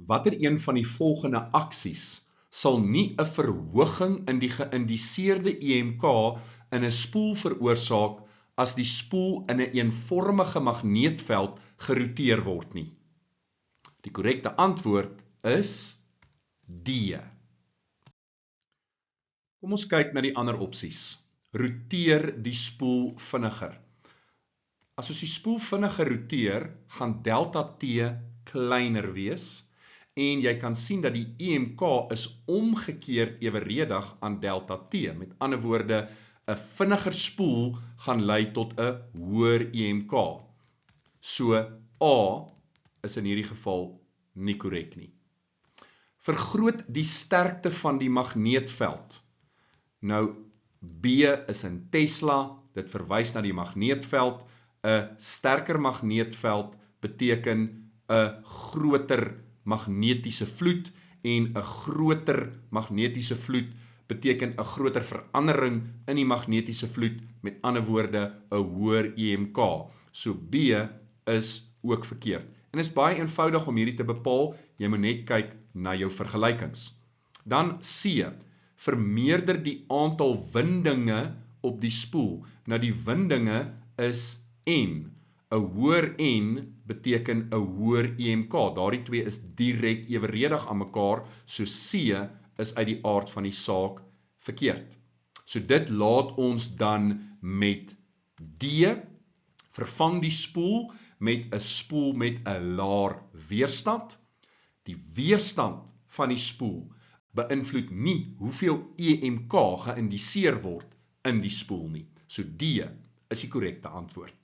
Watter een van die volgende aksies sal nie 'n verhoging in die geïndiseerde EMK in 'n spoel veroorsaak as die spoel in 'n eenvormige magneetveld geroteer word nie? Die korrekte antwoord is D. Kom ons kyk na die ander opsies. Roteer die spoel vinniger. As ons die spoel vinniger roteer, gaan delta T kleiner wees en jy kan sien dat die EMK is omgekeerd eweredig aan delta T. Met ander woorde, 'n vinniger spoel gaan lei tot 'n hoër EMK. So A is in hierdie geval nie korrek nie. Vergroot die sterkte van die magneetveld. Nou, B is in Tesla, dit verwys na die magneetveld. 'n sterker magneetveld beteken 'n groter magnetiese vloed en 'n groter magnetiese vloed beteken 'n groter verandering in die magnetiese vloed, met ander woorde 'n hoër EMK. So B is ook verkeerd. En is baie eenvoudig om hierdie te bepaal, jy moet net kyk na jou vergelykings. Dan C, vermeerder die aantal windinge op die spoel. Nou die windinge is N. 'n hoër N beteken 'n hoër EMK. Daardie twee is direk eweredig aan mekaar, so C is uit die aard van die saak verkeerd. So dit laat ons dan met D, vervang die spoel met 'n spoel met 'n laer weerstand. Die weerstand van die spoel beïnvloed nie hoeveel EMK geïndiseer word in die spoel nie. So D is die korrekte antwoord.